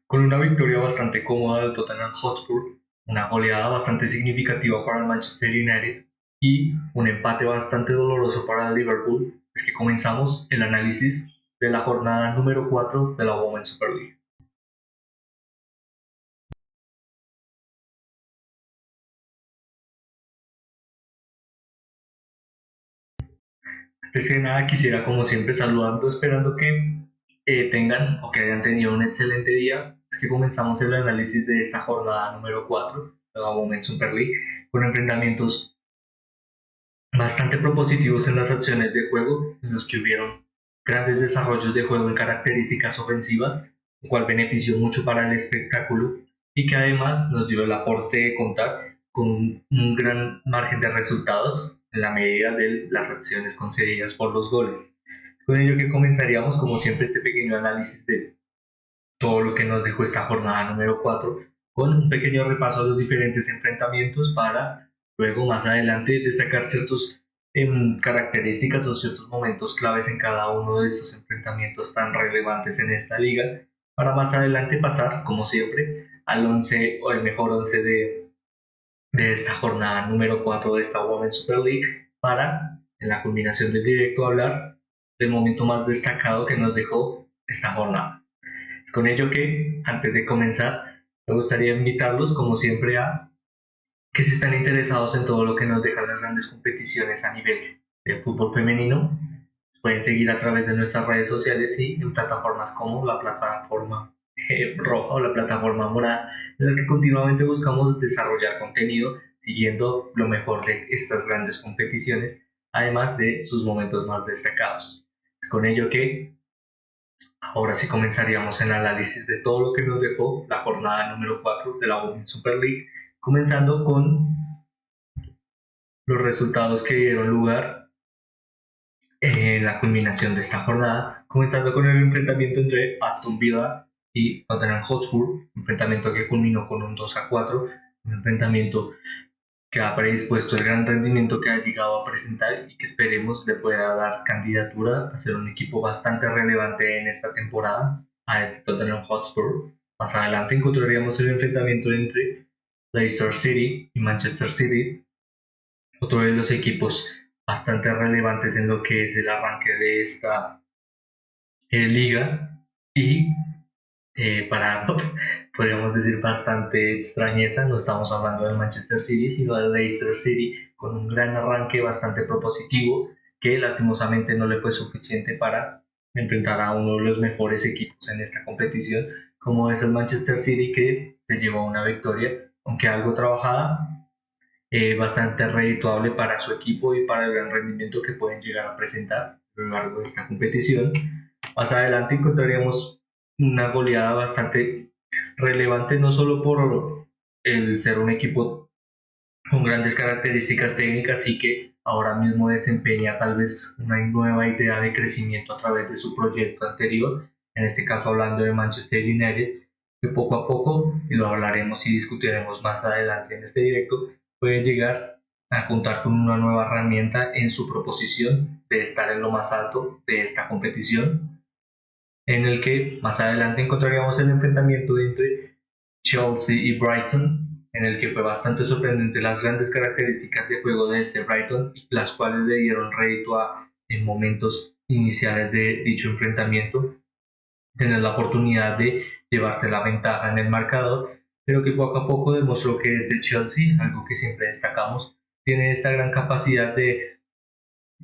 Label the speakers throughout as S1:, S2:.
S1: con una victoria bastante cómoda del Tottenham Hotspur, una goleada bastante significativa para el Manchester United y un empate bastante doloroso para el Liverpool, es que comenzamos el análisis de la jornada número 4 de la Women's Super League. Antes que nada quisiera como siempre saludando, esperando que tengan o que hayan tenido un excelente día. Es que comenzamos el análisis de esta jornada número 4 de la Women's Super League con enfrentamientos bastante propositivos en las acciones de juego, en los que hubieron grandes desarrollos de juego en características ofensivas, lo cual benefició mucho para el espectáculo y que además nos dio el aporte de contar con un gran margen de resultados en la medida de las acciones concedidas por los goles. Con ello que comenzaríamos como siempre este pequeño análisis de todo lo que nos dejó esta jornada número 4 con un pequeño repaso a los diferentes enfrentamientos para luego más adelante destacar ciertas características o ciertos momentos claves en cada uno de estos enfrentamientos tan relevantes en esta liga para más adelante pasar como siempre al 11 o el mejor 11 de esta jornada número 4 de esta Women's Super League para en la culminación del directo hablar del momento más destacado que nos dejó esta jornada. Con ello que, antes de comenzar, me gustaría invitarlos, como siempre, a que si están interesados en todo lo que nos dejan las grandes competiciones a nivel de fútbol femenino, pueden seguir a través de nuestras redes sociales y en plataformas como la plataforma roja o la plataforma morada, en las que continuamente buscamos desarrollar contenido siguiendo lo mejor de estas grandes competiciones, además de sus momentos más destacados. Es con ello que ahora sí comenzaríamos el análisis de todo lo que nos dejó la jornada número 4 de la Women's Super League, comenzando con los resultados que dieron lugar en la culminación de esta jornada, comenzando con el enfrentamiento entre Aston Villa y Tottenham Hotspur, un enfrentamiento que culminó con un 2-4, un enfrentamiento que ha predispuesto el gran rendimiento que ha llegado a presentar y que esperemos le pueda dar candidatura a ser un equipo bastante relevante en esta temporada a este Tottenham Hotspur. Más adelante encontraríamos el enfrentamiento entre Leicester City y Manchester City, otro de los equipos bastante relevantes en lo que es el arranque de esta liga y para, podríamos decir, bastante extrañeza, no estamos hablando del Manchester City, sino del Leicester City, con un gran arranque bastante propositivo, que lastimosamente no le fue suficiente para enfrentar a uno de los mejores equipos en esta competición, como es el Manchester City, que se llevó una victoria, aunque algo trabajada, bastante redituable para su equipo y para el gran rendimiento que pueden llegar a presentar a lo largo de esta competición. Más adelante encontraríamos una goleada bastante relevante, no solo por el ser un equipo con grandes características técnicas y que ahora mismo desempeña tal vez una nueva idea de crecimiento a través de su proyecto anterior, en este caso hablando de Manchester United, que poco a poco, y lo hablaremos y discutiremos más adelante en este directo, puede llegar a contar con una nueva herramienta en su proposición de estar en lo más alto de esta competición, en el que más adelante encontraríamos el enfrentamiento entre Chelsea y Brighton, en el que fue bastante sorprendente las grandes características de juego de este Brighton, las cuales le dieron rédito a, en momentos iniciales de dicho enfrentamiento, tener la oportunidad de llevarse la ventaja en el marcador, pero que poco a poco demostró que desde Chelsea, algo que siempre destacamos, tiene esta gran capacidad de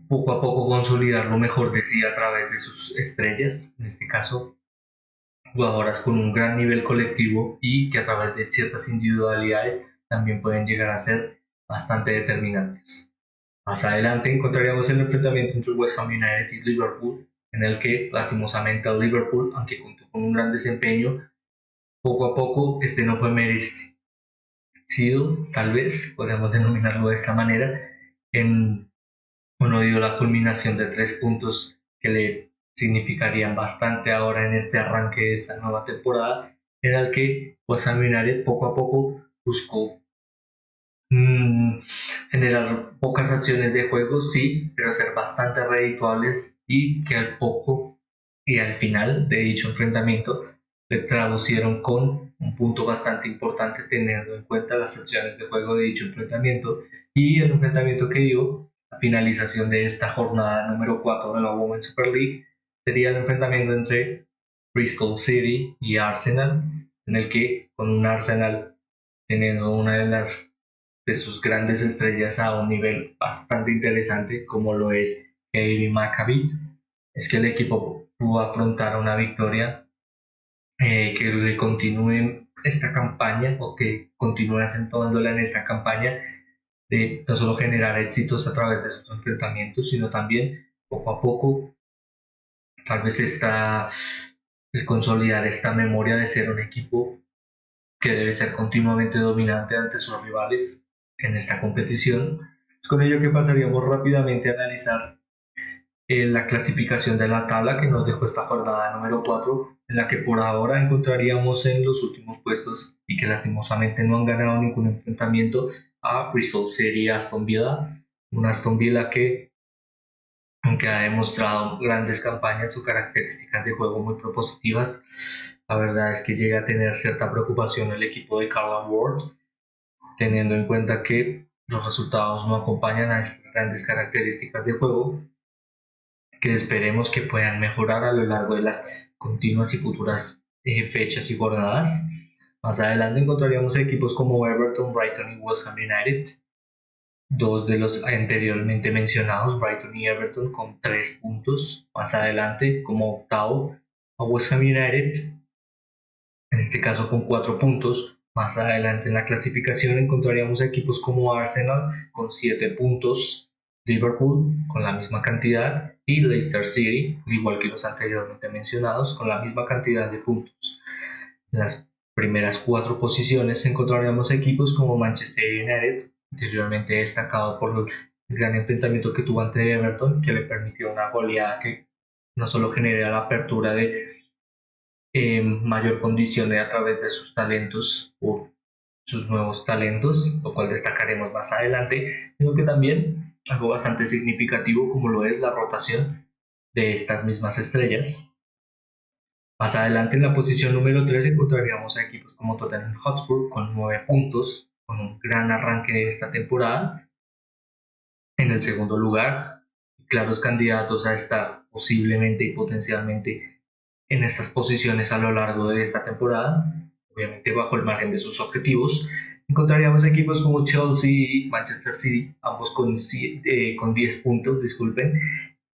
S1: poco a poco consolidar lo mejor de sí a través de sus estrellas, en este caso jugadoras con un gran nivel colectivo y que a través de ciertas individualidades también pueden llegar a ser bastante determinantes. Más adelante encontraríamos el enfrentamiento entre West Ham United y Liverpool, en el que lastimosamente el Liverpool, aunque contó con un gran desempeño, poco a poco este no fue merecido, tal vez podríamos denominarlo de esta manera, en uno dio la culminación de 3 puntos que le significarían bastante ahora en este arranque de esta nueva temporada, en el que pues Sanguinario poco a poco buscó generar pocas acciones de juego, sí, pero ser bastante redituables y que al poco y al final de dicho enfrentamiento le traducieron con un punto bastante importante teniendo en cuenta las acciones de juego de dicho enfrentamiento y el enfrentamiento que dio a finalización de esta jornada número 4 de la Women's Super League sería el enfrentamiento entre Bristol City y Arsenal, en el que con un Arsenal teniendo una de sus grandes estrellas a un nivel bastante interesante como lo es Katie Maccabi, es que el equipo pudo afrontar una victoria que le continúe esta campaña o que continúe acentuándola en esta campaña de no solo generar éxitos a través de sus enfrentamientos, sino también poco a poco tal vez el consolidar esta memoria de ser un equipo que debe ser continuamente dominante ante sus rivales en esta competición. Es con ello que pasaríamos rápidamente a analizar la clasificación de la tabla que nos dejó esta jornada número 4, en la que por ahora encontraríamos en los últimos puestos y que lastimosamente no han ganado ningún enfrentamiento a Bristol City y Aston Villa, una Aston Villa que aunque ha demostrado grandes campañas o características de juego muy propositivas, la verdad es que llega a tener cierta preocupación el equipo de Carla Ward, teniendo en cuenta que los resultados no acompañan a estas grandes características de juego que esperemos que puedan mejorar a lo largo de las continuas y futuras fechas y jornadas. Más adelante encontraríamos equipos como Everton, Brighton y West Ham United, dos de los anteriormente mencionados, Brighton y Everton, con 3 puntos. Más adelante, como octavo, a West Ham United, en este caso con 4 puntos. Más adelante en la clasificación encontraríamos equipos como Arsenal con 7 puntos, Liverpool con la misma cantidad y Leicester City, igual que los anteriormente mencionados, con la misma cantidad de puntos. En las primeras 4 posiciones encontraríamos equipos como Manchester United, anteriormente destacado por el gran enfrentamiento que tuvo ante Everton, que le permitió una goleada que no solo genera la apertura de mayor condición a través de sus talentos o sus nuevos talentos, lo cual destacaremos más adelante, sino que también algo bastante significativo como lo es la rotación de estas mismas estrellas. Más adelante en la posición número 3 encontraríamos a equipos como Tottenham Hotspur con 9 puntos, con un gran arranque de esta temporada. En el segundo lugar, claros candidatos a estar posiblemente y potencialmente en estas posiciones a lo largo de esta temporada, obviamente bajo el margen de sus objetivos. Encontraríamos equipos como Chelsea y Manchester City, ambos con 10 puntos, disculpen,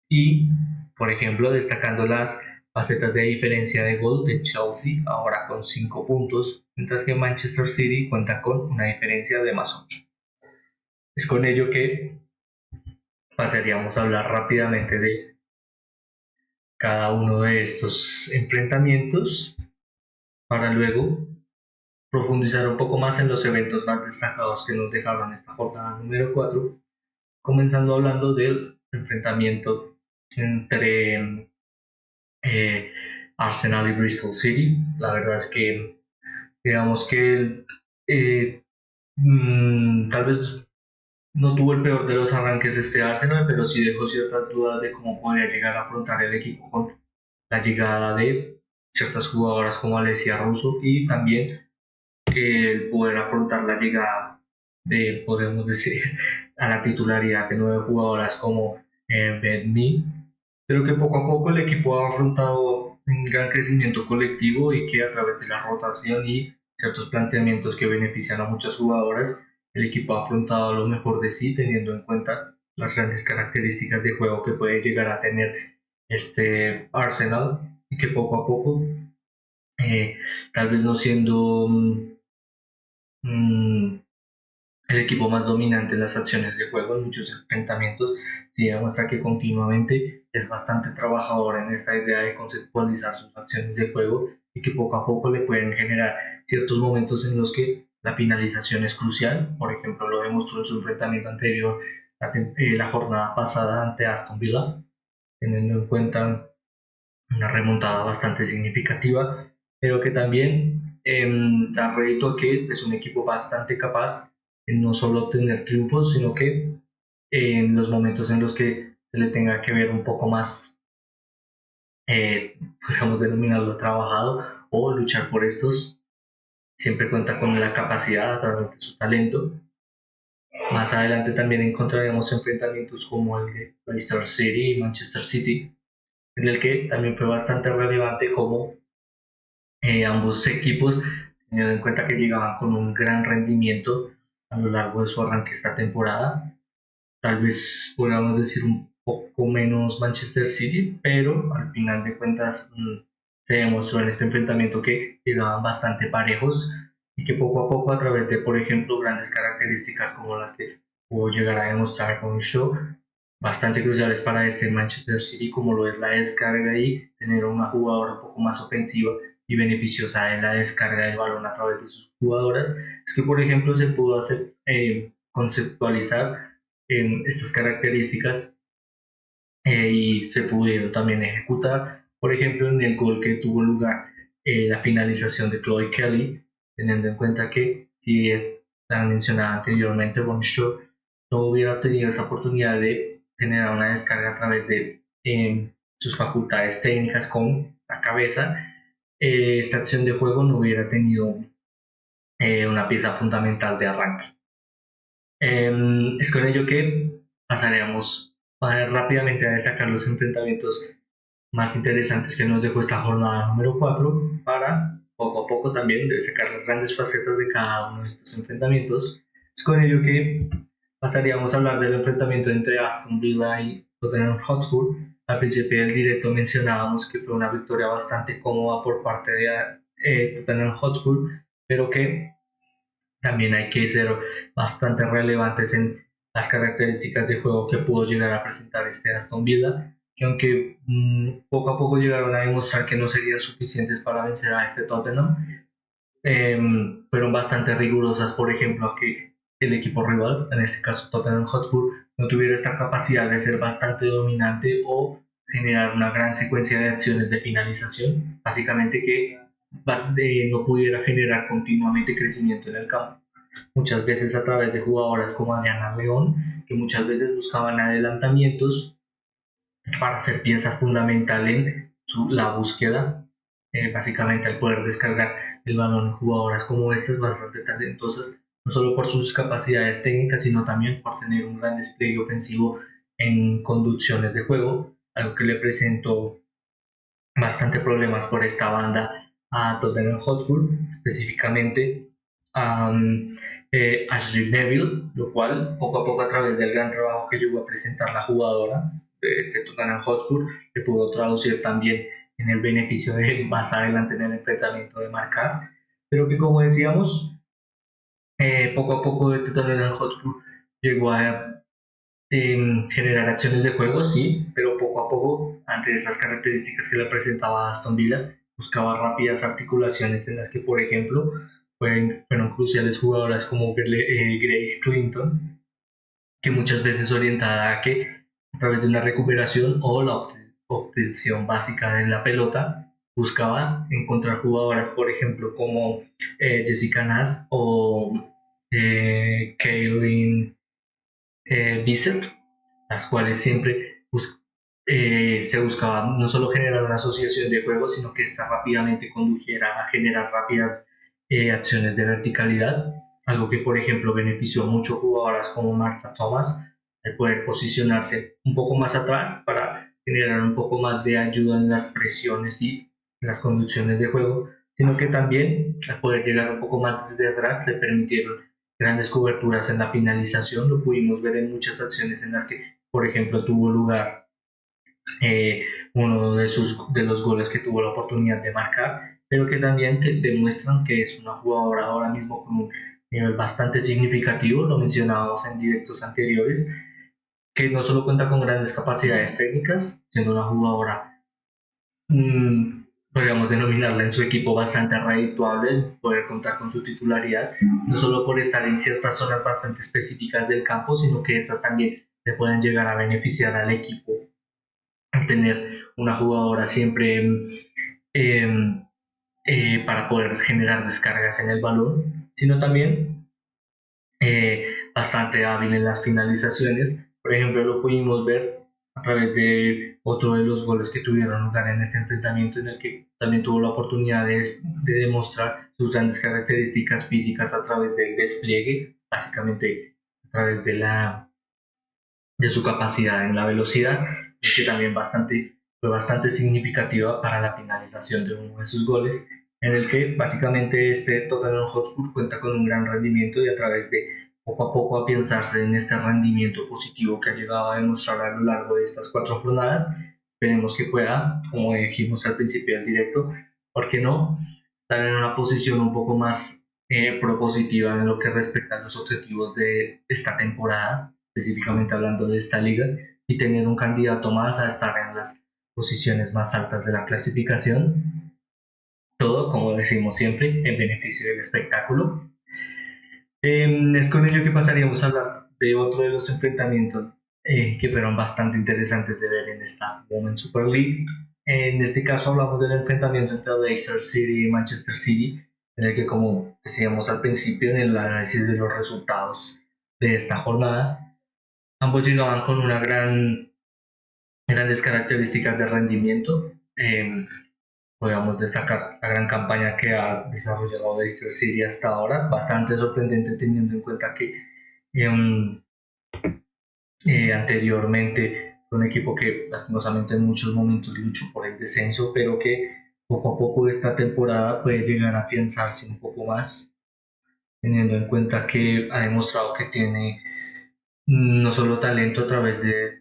S1: y por ejemplo destacando las facetas de diferencia de gol de Chelsea, ahora con 5 puntos, mientras que Manchester City cuenta con una diferencia de más 8. Es con ello que pasaríamos a hablar rápidamente de cada uno de estos enfrentamientos para luego profundizar un poco más en los eventos más destacados que nos dejaron esta jornada número 4, comenzando hablando del enfrentamiento entre eh, Arsenal y Bristol City. La verdad es que digamos que eh, tal vez no tuvo el peor de los arranques este Arsenal, pero sí dejó ciertas dudas de cómo podría llegar a afrontar el equipo con la llegada de ciertas jugadoras como Alessia Russo y también el poder afrontar la llegada de, podemos decir, a la titularidad de 9 jugadoras como Beth Mee. Creo que poco a poco el equipo ha afrontado un gran crecimiento colectivo y que a través de la rotación y ciertos planteamientos que benefician a muchas jugadoras, el equipo ha afrontado lo mejor de sí, teniendo en cuenta las grandes características de juego que puede llegar a tener este Arsenal y que poco a poco, eh, tal vez no siendo mm, el equipo más dominante en las acciones de juego en muchos enfrentamientos, sí demuestra que continuamente es bastante trabajador en esta idea de conceptualizar sus acciones de juego y que poco a poco le pueden generar ciertos momentos en los que la finalización es crucial. Por ejemplo, lo demostró en su enfrentamiento anterior, la jornada pasada ante Aston Villa, teniendo en cuenta una remontada bastante significativa, pero que también da rédito a que es un equipo bastante capaz en no solo obtener triunfos, sino que en los momentos en los que se le tenga que ver un poco más, podríamos denominarlo trabajado, o luchar por estos. Siempre cuenta con la capacidad a través de su talento. Más adelante también encontraremos enfrentamientos como el de Leicester City y Manchester City, en el que también fue bastante relevante como ambos equipos, teniendo en cuenta que llegaban con un gran rendimiento a lo largo de su arranque esta temporada. Tal vez podríamos decir un poco menos Manchester City, pero al final de cuentas se demostró en este enfrentamiento que llegaban bastante parejos y que poco a poco, a través de, por ejemplo, grandes características como las que pudo llegar a demostrar con Shaw, bastante cruciales para este Manchester City, como lo es la descarga y tener una jugadora un poco más ofensiva y beneficiosa de la descarga del balón a través de sus jugadoras, es que, por ejemplo, se pudo hacer conceptualizar en estas características y se pudieron también ejecutar, por ejemplo, en el gol que tuvo lugar la finalización de Chloe Kelly, teniendo en cuenta que si la mencionaba anteriormente, Bonshaw no hubiera tenido esa oportunidad de generar una descarga a través de sus facultades técnicas con la cabeza, esta acción de juego no hubiera tenido una pieza fundamental de arranque. Es con ello que pasaremos rápidamente a destacar los enfrentamientos más interesantes que nos dejó esta jornada número 4 para poco a poco también destacar las grandes facetas de cada uno de estos enfrentamientos. Es con ello que pasaríamos a hablar del enfrentamiento entre Aston Villa y Tottenham Hotspur. Al principio del directo mencionábamos que fue una victoria bastante cómoda por parte de Tottenham Hotspur, pero que también hay que ser bastante relevantes en las características de juego que pudo llegar a presentar este Aston Villa, que aunque poco a poco llegaron a demostrar que no serían suficientes para vencer a este Tottenham, fueron bastante rigurosas, por ejemplo, a que el equipo rival, en este caso Tottenham Hotspur, no tuviera esta capacidad de ser bastante dominante o generar una gran secuencia de acciones de finalización, básicamente que no pudiera generar continuamente crecimiento en el campo. Muchas veces a través de jugadoras como Adriana León, que muchas veces buscaban adelantamientos para ser pieza fundamental en la búsqueda, básicamente al poder descargar el balón. Jugadoras como estas bastante talentosas, no solo por sus capacidades técnicas, sino también por tener un gran despliegue ofensivo en conducciones de juego, algo que le presentó bastante problemas por esta banda a Tottenham Hotspur, específicamente a Ashley Neville, lo cual poco a poco, a través del gran trabajo que llegó a presentar la jugadora de este Tottenham Hotspur, se pudo traducir también en el beneficio de más adelante en el enfrentamiento de marcar, pero que, como decíamos, poco a poco este Tottenham Hotspur llegó a generar acciones de juego, sí, pero poco a poco, ante esas características que le presentaba Aston Villa, buscaba rápidas articulaciones en las que, por ejemplo, fueron cruciales jugadoras como Grace Clinton, que muchas veces orientada a que a través de una recuperación o la obtención básica de la pelota, buscaba encontrar jugadoras, por ejemplo, como Jessica Nass o Kaylin Bissett, las cuales siempre se buscaba no solo generar una asociación de juego, sino que esta rápidamente condujera a generar rápidas acciones de verticalidad, algo que, por ejemplo, benefició mucho a jugadoras como Martha Thomas al poder posicionarse un poco más atrás para generar un poco más de ayuda en las presiones y en las conducciones de juego, sino que también al poder llegar un poco más desde atrás le permitieron grandes coberturas en la finalización. Lo pudimos ver en muchas acciones en las que, por ejemplo, tuvo lugar uno de los goles que tuvo la oportunidad de marcar, pero que también demuestran que es una jugadora ahora mismo con un nivel bastante significativo. Lo mencionábamos en directos anteriores, que no solo cuenta con grandes capacidades técnicas, siendo una jugadora podríamos denominarla en su equipo bastante redituable, poder contar con su titularidad, no solo por estar en ciertas zonas bastante específicas del campo, sino que estas también le pueden llegar a beneficiar al equipo al tener una jugadora siempre eh, para poder generar descargas en el balón, sino también bastante hábil en las finalizaciones. Por ejemplo, lo pudimos ver a través de otro de los goles que tuvieron lugar en este enfrentamiento, en el que también tuvo la oportunidad de demostrar sus grandes características físicas a través del despliegue, básicamente a través de su capacidad en la velocidad, que también fue bastante significativa para la finalización de uno de sus goles, en el que básicamente este Tottenham Hotspur cuenta con un gran rendimiento y a través de poco a poco afianzarse en este rendimiento positivo que ha llegado a demostrar a lo largo de estas 4 jornadas, esperemos que pueda, como dijimos al principio del directo, ¿por qué no?, estar en una posición un poco más propositiva en lo que respecta a los objetivos de esta temporada, específicamente hablando de esta liga, y tener un candidato más a estar en las posiciones más altas de la clasificación. Todo, como decimos siempre, en beneficio del espectáculo. Es con ello que pasaríamos a hablar de otro de los enfrentamientos que fueron bastante interesantes de ver en esta Women's Super League. En este caso hablamos del enfrentamiento entre Leicester City y Manchester City, en el que, como decíamos al principio en el análisis de los resultados de esta jornada, ambos llegaban con grandes características de rendimiento. Podemos destacar la gran campaña que ha desarrollado Leicester City hasta ahora, bastante sorprendente teniendo en cuenta que eh, anteriormente fue un equipo que lastimosamente en muchos momentos luchó por el descenso, pero que poco a poco esta temporada puede llegar a afianzarse un poco más, teniendo en cuenta que ha demostrado que tiene no solo talento a través de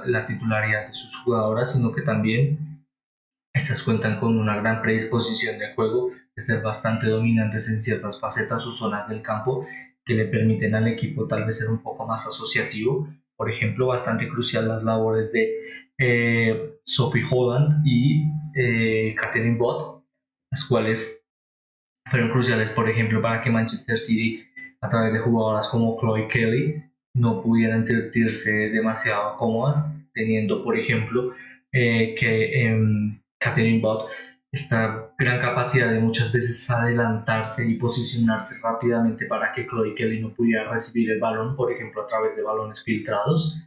S1: la titularidad de sus jugadoras, sino que también estas cuentan con una gran predisposición de juego, de ser bastante dominantes en ciertas facetas o zonas del campo que le permiten al equipo tal vez ser un poco más asociativo. Por ejemplo, bastante crucial las labores de Sophie Holland y Catherine Bott, las cuales fueron cruciales, por ejemplo, para que Manchester City, a través de jugadoras como Chloe Kelly, no pudieran sentirse demasiado cómodas, teniendo, por ejemplo, que Catherine Bott esta gran capacidad de muchas veces adelantarse y posicionarse rápidamente para que Chloe Kelly no pudiera recibir el balón, por ejemplo, a través de balones filtrados,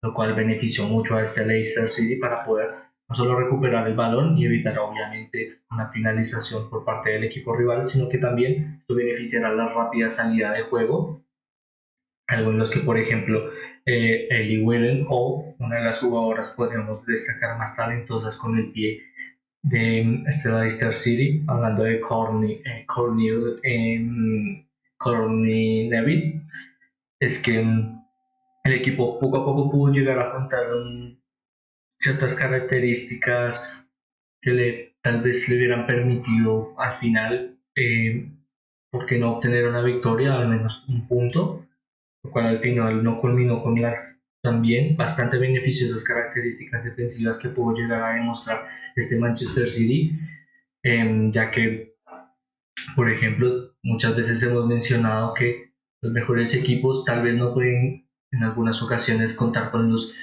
S1: lo cual benefició mucho a este Leicester City para poder no solo recuperar el balón y evitar obviamente una finalización por parte del equipo rival, sino que también esto beneficiará la rápida salida de juego, algo en los que por ejemplo Ellie Whelan o una de las jugadoras podríamos destacar más talentosas con el pie de Leicester City, hablando de Courtney Neville, es que el equipo poco a poco pudo llegar a contar ciertas características que tal vez le hubieran permitido al final, ¿por qué no obtener una victoria, al menos un punto? Lo cual al final no culminó con las también bastante beneficiosas características defensivas que pudo llegar a demostrar este Manchester City, ya que, por ejemplo, muchas veces hemos mencionado que los mejores equipos tal vez no pueden en algunas ocasiones contar con los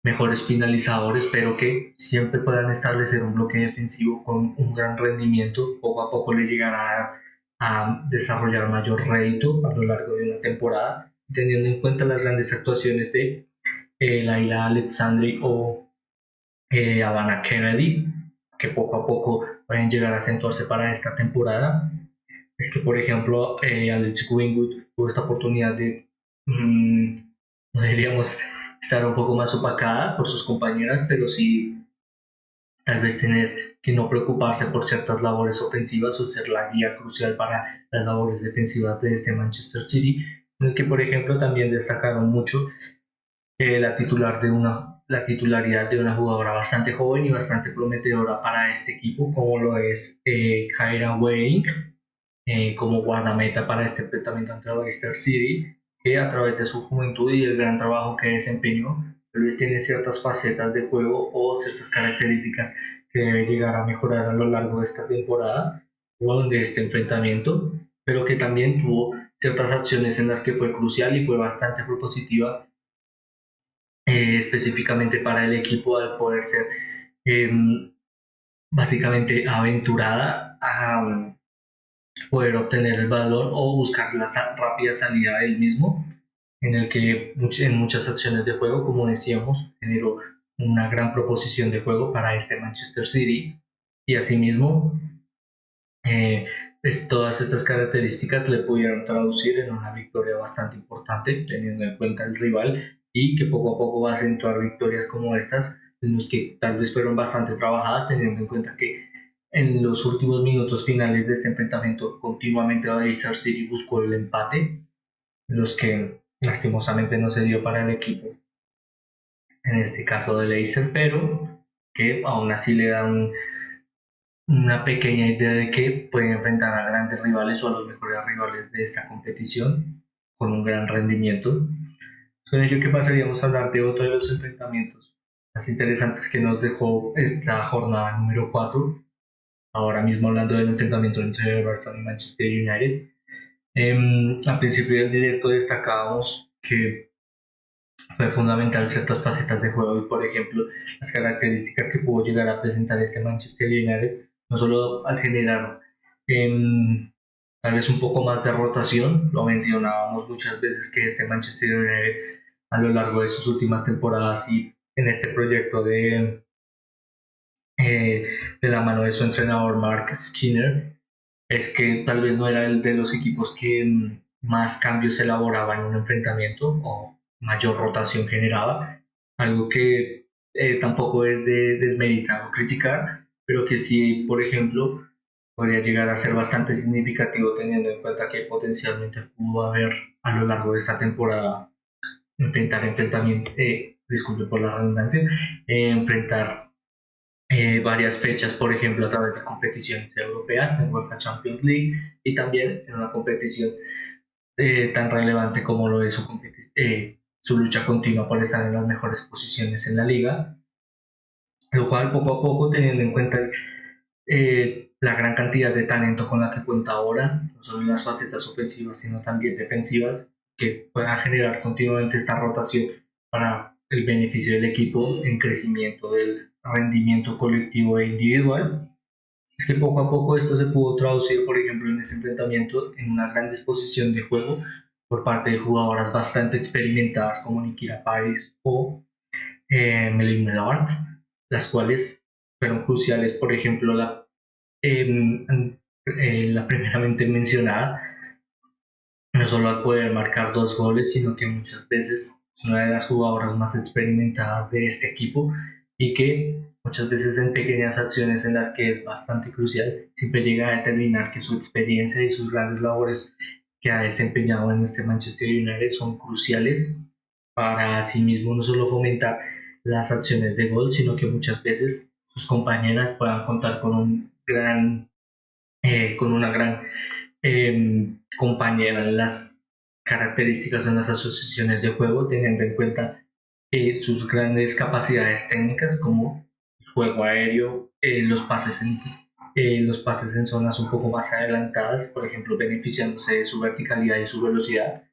S1: mejores finalizadores, pero que siempre puedan establecer un bloque defensivo con un gran rendimiento, poco a poco le llegará a desarrollar mayor rédito a lo largo de una temporada, teniendo en cuenta las grandes actuaciones de Laila Alexandri o Havana Kennedy, que poco a poco pueden llegar a acentuarse para esta temporada. Es que, por ejemplo, Alex Greenwood tuvo esta oportunidad de, no diríamos, estar un poco más opacada por sus compañeras, pero sí tal vez tener que no preocuparse por ciertas labores ofensivas o ser la guía crucial para las labores defensivas de este Manchester City, en el que, por ejemplo, también destacaron mucho la titularidad de una jugadora bastante joven y bastante prometedora para este equipo, como lo es Kyra Wayne, como guardameta para este enfrentamiento ante Leicester City, que a través de su juventud y el gran trabajo que desempeñó, tal vez tiene ciertas facetas de juego o ciertas características que debe llegar a mejorar a lo largo de esta temporada o de este enfrentamiento, pero que también tuvo ciertas acciones en las que fue crucial y fue bastante propositiva, específicamente para el equipo al poder ser eh, básicamente aventurada a poder obtener el valor o buscar la rápida salida del mismo, en el que en muchas acciones de juego, como decíamos, generó una gran proposición de juego para este Manchester City y asimismo todas estas características le pudieron traducir en una victoria bastante importante teniendo en cuenta el rival y que poco a poco va a acentuar victorias como estas en los que tal vez fueron bastante trabajadas teniendo en cuenta que en los últimos minutos finales de este enfrentamiento continuamente Leicester City buscó el empate, los que lastimosamente no se dio para el equipo, en este caso de Leicester, pero que aún así le dan una pequeña idea de que pueden enfrentar a grandes rivales o a los mejores rivales de esta competición con un gran rendimiento. Con ello que pasaríamos a hablar de otro de los enfrentamientos más interesantes que nos dejó esta jornada número 4, ahora mismo hablando del enfrentamiento entre Everton y Manchester United. Al principio del directo destacábamos que fue fundamental ciertas facetas de juego y por ejemplo las características que pudo llegar a presentar este Manchester United, no solo al generar tal vez un poco más de rotación, lo mencionábamos muchas veces que este Manchester United a lo largo de sus últimas temporadas y en este proyecto de la mano de su entrenador Mark Skinner, es que tal vez no era el de los equipos que más cambios elaboraban en un enfrentamiento o mayor rotación generaba, algo que tampoco es de desmeritar o criticar, pero que sí, por ejemplo, podría llegar a ser bastante significativo teniendo en cuenta que potencialmente pudo haber a lo largo de esta temporada enfrentamiento, disculpe por la redundancia, enfrentar varias fechas, por ejemplo, a través de competiciones europeas en UEFA Champions League y también en una competición tan relevante como lo es su lucha continua por estar en las mejores posiciones en la liga, lo cual poco a poco, teniendo en cuenta la gran cantidad de talento con la que cuenta ahora, no solo en las facetas ofensivas, sino también defensivas, que pueda generar continuamente esta rotación para el beneficio del equipo en crecimiento del rendimiento colectivo e individual. Es que poco a poco esto se pudo traducir, por ejemplo, en este enfrentamiento en una gran disposición de juego por parte de jugadoras bastante experimentadas como Nikita Paris o Melanie Millard, las cuales fueron cruciales, por ejemplo, la primeramente mencionada, no solo al poder marcar 2 goles, sino que muchas veces es una de las jugadoras más experimentadas de este equipo y que muchas veces en pequeñas acciones en las que es bastante crucial, siempre llega a determinar que su experiencia y sus grandes labores que ha desempeñado en este Manchester United son cruciales para sí mismo no solo fomentar las acciones de gol, sino que muchas veces sus compañeras puedan contar con una gran compañera en las características o en las asociaciones de juego, teniendo en cuenta sus grandes capacidades técnicas como el juego aéreo, los pases en zonas un poco más adelantadas, por ejemplo, beneficiándose de su verticalidad y su velocidad,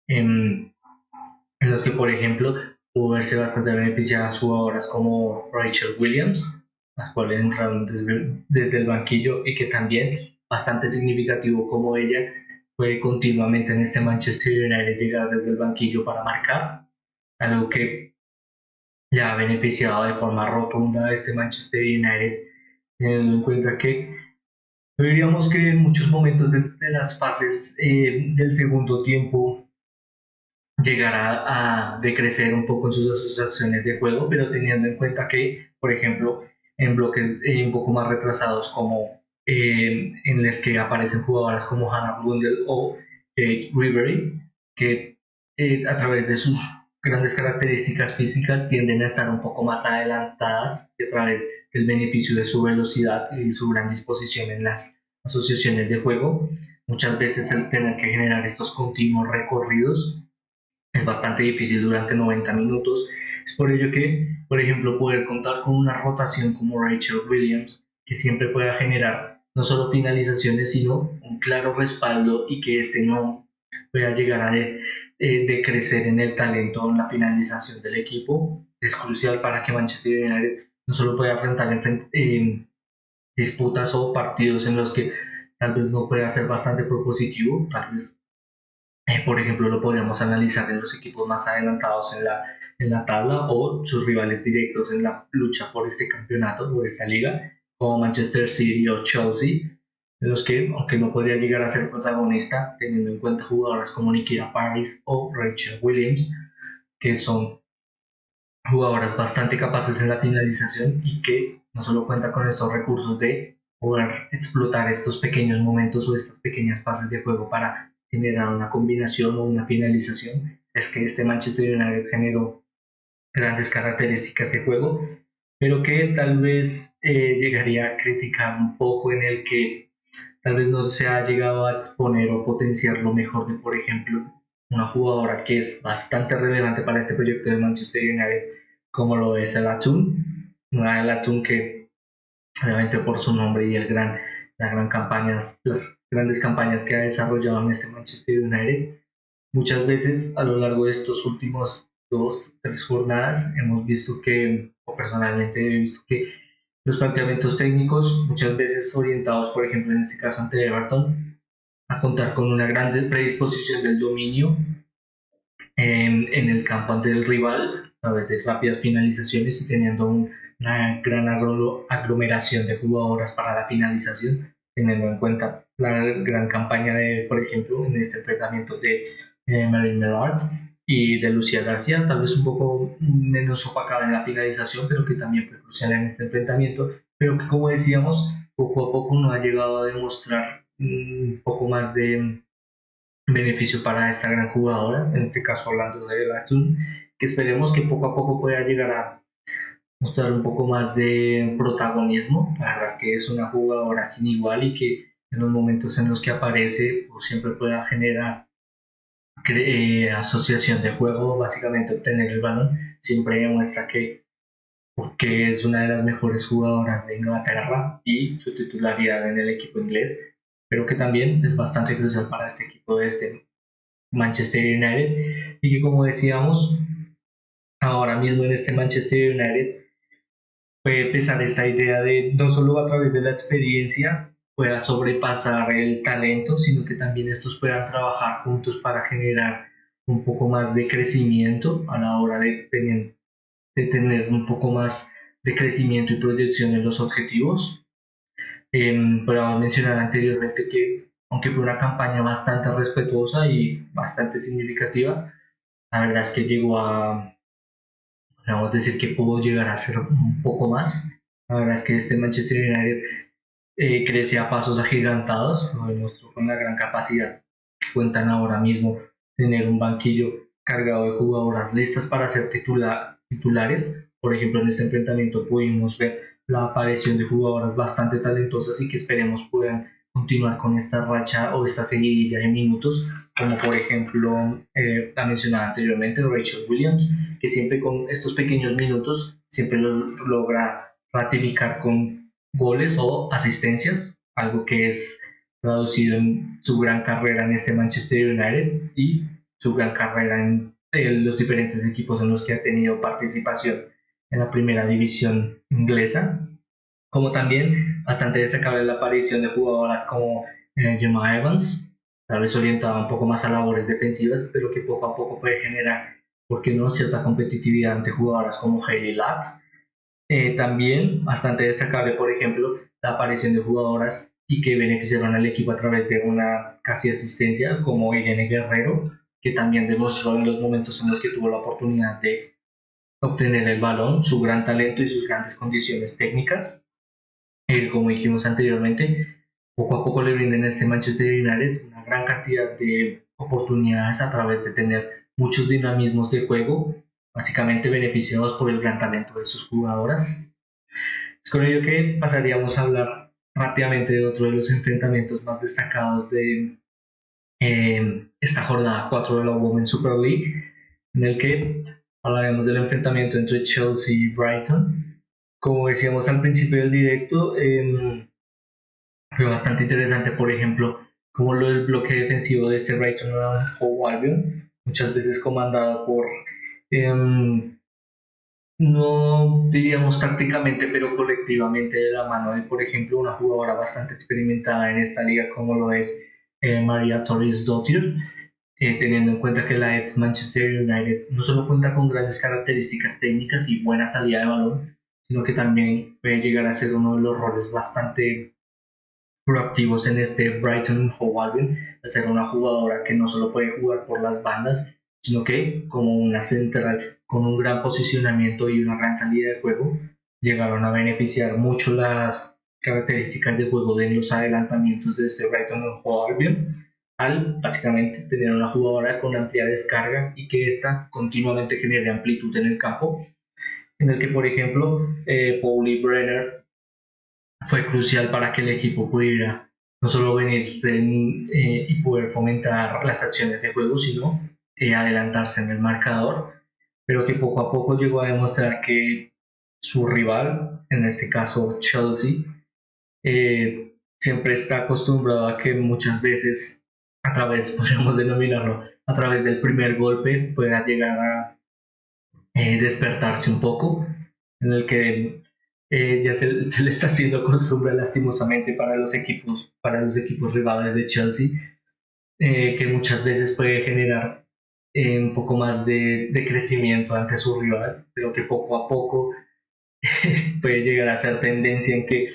S1: en, en los que, por ejemplo, pudo verse bastante beneficiadas jugadoras como Rachel Williams, las cuales entraron desde el banquillo y que también bastante significativo como ella puede continuamente en este Manchester United llegar desde el banquillo para marcar, algo que ya ha beneficiado de forma rotunda a este Manchester United, teniendo en cuenta que diríamos que en muchos momentos de las fases del segundo tiempo llegará a decrecer un poco en sus asociaciones de juego, pero teniendo en cuenta que, por ejemplo, en bloques un poco más retrasados como en los que aparecen jugadoras como Hannah Blundell o Ribery, que a través de sus grandes características físicas tienden a estar un poco más adelantadas a través del beneficio de su velocidad y su gran disposición en las asociaciones de juego. Muchas veces el tener que generar estos continuos recorridos es bastante difícil durante 90 minutos. Es por ello que, por ejemplo, poder contar con una rotación como Rachel Williams, que siempre pueda generar no solo finalizaciones, sino un claro respaldo y que este no pueda llegar a decrecer en el talento o en la finalización del equipo, es crucial para que Manchester United no solo pueda enfrentar disputas o partidos en los que tal vez no pueda ser bastante propositivo, tal vez por ejemplo, lo podríamos analizar en los equipos más adelantados en la tabla o sus rivales directos en la lucha por este campeonato o esta liga, como Manchester City o Chelsea, de los que, aunque no podría llegar a ser protagonista, teniendo en cuenta jugadoras como Nikita Paris o Rachel Williams, que son jugadoras bastante capaces en la finalización y que no solo cuenta con estos recursos de poder explotar estos pequeños momentos o estas pequeñas fases de juego para generar una combinación o una finalización, es que este Manchester United generó grandes características de juego, pero que tal vez llegaría a criticar un poco en el que tal vez no se ha llegado a exponer o potenciar lo mejor de, por ejemplo, una jugadora que es bastante relevante para este proyecto de Manchester United, como lo es el Atún, una del Atún que obviamente por su nombre y las grandes campañas que ha desarrollado en este Manchester United, muchas veces a lo largo de estos últimos 2, 3 jornadas hemos visto que, o personalmente he visto que los planteamientos técnicos, muchas veces orientados, por ejemplo, en este caso ante Everton, a contar con una gran predisposición del dominio en el campo ante el rival, a través de rápidas finalizaciones y teniendo una gran aglomeración de jugadoras para la finalización, teniendo en cuenta la gran campaña de, por ejemplo, en este enfrentamiento de Marie Mellard y de Lucía García, tal vez un poco menos opacada en la finalización, pero que también fue crucial en este enfrentamiento, pero que como decíamos, poco a poco no ha llegado a demostrar un poco más de beneficio para esta gran jugadora, en este caso hablando de Gatun, que esperemos que poco a poco pueda llegar a mostrar un poco más de protagonismo. La verdad es que es una jugadora sin igual y que en los momentos en los que aparece pues, siempre pueda generar asociación de juego, básicamente obtener el balón, siempre demuestra que porque es una de las mejores jugadoras de Inglaterra y su titularidad en el equipo inglés, pero que también es bastante crucial para este equipo de este Manchester United y que como decíamos ahora mismo en este Manchester United puede empezar esta idea de no solo a través de la experiencia pueda sobrepasar el talento, sino que también estos puedan trabajar juntos para generar un poco más de crecimiento a la hora de tener un poco más de crecimiento y proyección en los objetivos. Podríamos mencionar anteriormente que, aunque fue una campaña bastante respetuosa y bastante significativa, la verdad es que llegó a, podemos decir que pudo llegar a ser un poco más. La verdad es que este Manchester United crece a pasos agigantados, lo demostró con la gran capacidad que cuentan ahora mismo, tener un banquillo cargado de jugadoras listas para ser titulares. Por ejemplo, en este enfrentamiento pudimos ver la aparición de jugadoras bastante talentosas y que esperemos puedan continuar con esta racha o esta seguidilla de minutos, como por ejemplo la mencionada anteriormente Rachel Williams, que siempre con estos pequeños minutos siempre lo logra ratificar con goles o asistencias, algo que es traducido en su gran carrera en este Manchester United y su gran carrera en los diferentes equipos en los que ha tenido participación en la primera división inglesa, como también bastante destacable la aparición de jugadoras como Gemma Evans, tal vez orientada un poco más a labores defensivas, pero que poco a poco puede generar, ¿por qué no?, cierta competitividad ante jugadoras como Hayley Ladd. También bastante destacable, por ejemplo, la aparición de jugadoras y que beneficiaron al equipo a través de una casi asistencia, como Irene Guerrero, que también demostró en los momentos en los que tuvo la oportunidad de obtener el balón, su gran talento y sus grandes condiciones técnicas. Como dijimos anteriormente, poco a poco le brindan a este Manchester United una gran cantidad de oportunidades a través de tener muchos dinamismos de juego, básicamente beneficiados por el gran talento de sus jugadoras. Es con ello que pasaríamos a hablar rápidamente de otro de los enfrentamientos más destacados de esta jornada 4 de la Women's Super League, en el que hablaremos del enfrentamiento entre Chelsea y Brighton. Como decíamos al principio del directo, fue bastante interesante, por ejemplo, como lo del bloque defensivo de este Brighton Hove Albion, muchas veces comandado por, no diríamos tácticamente, pero colectivamente de la mano de, por ejemplo, una jugadora bastante experimentada en esta liga como lo es María Torres Dottir, teniendo en cuenta que la ex Manchester United no solo cuenta con grandes características técnicas y buena salida de balón, sino que también puede llegar a ser uno de los roles bastante proactivos en este Brighton Hove Albion, al ser una jugadora que no solo puede jugar por las bandas, sino que como una central con un gran posicionamiento y una gran salida de juego, llegaron a beneficiar mucho las características de juego de los adelantamientos de este Brighton Hove Albion, al básicamente tener una jugadora con amplia descarga y que ésta continuamente genere amplitud en el campo, en el que por ejemplo Pauli Brenner fue crucial para que el equipo pudiera no solo venirse y poder fomentar las acciones de juego, sino adelantarse en el marcador, pero que poco a poco llegó a demostrar que su rival, en este caso Chelsea, siempre está acostumbrado a que muchas veces, a través, podríamos denominarlo, a través del primer golpe, pueda llegar a despertarse un poco, en el que ya se le está haciendo costumbre lastimosamente para los equipos rivales de Chelsea, que muchas veces puede generar un poco más de crecimiento ante su rival, pero que poco a poco puede llegar a ser tendencia en que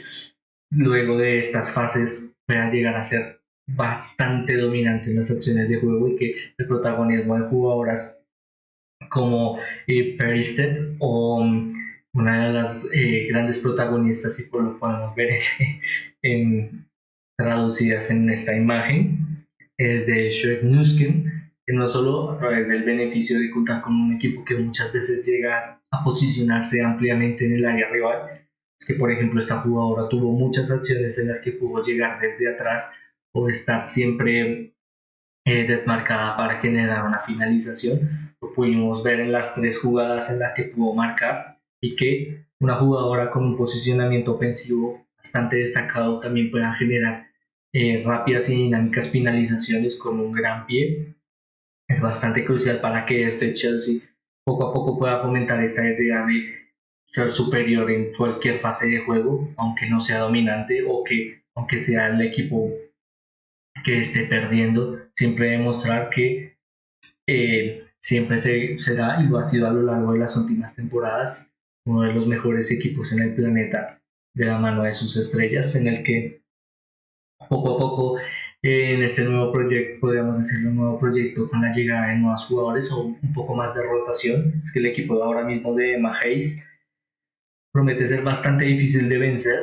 S1: luego de estas fases pueda llegar a ser bastante dominante en las acciones de juego y que el protagonismo de jugadoras como Peristed o una de las grandes protagonistas, y por lo podemos ver en, traducidas en esta imagen, es de Shrek Nuskin, que no solo a través del beneficio de contar con un equipo que muchas veces llega a posicionarse ampliamente en el área rival, es que por ejemplo esta jugadora tuvo muchas acciones en las que pudo llegar desde atrás o estar siempre desmarcada para generar una finalización. Lo pudimos ver en las tres jugadas en las que pudo marcar y que una jugadora con un posicionamiento ofensivo bastante destacado también pueda generar rápidas y dinámicas finalizaciones con un gran pie. Es bastante crucial para que este Chelsea poco a poco pueda fomentar esta idea de ser superior en cualquier fase de juego, aunque no sea dominante o que aunque sea el equipo que esté perdiendo, siempre demostrar que siempre será y lo ha sido a lo largo de las últimas temporadas uno de los mejores equipos en el planeta de la mano de sus estrellas, en el que poco a poco en este nuevo proyecto, podríamos decirlo, un nuevo proyecto con la llegada de nuevos jugadores o un poco más de rotación. Es que el equipo de ahora mismo de Mahéis promete ser bastante difícil de vencer.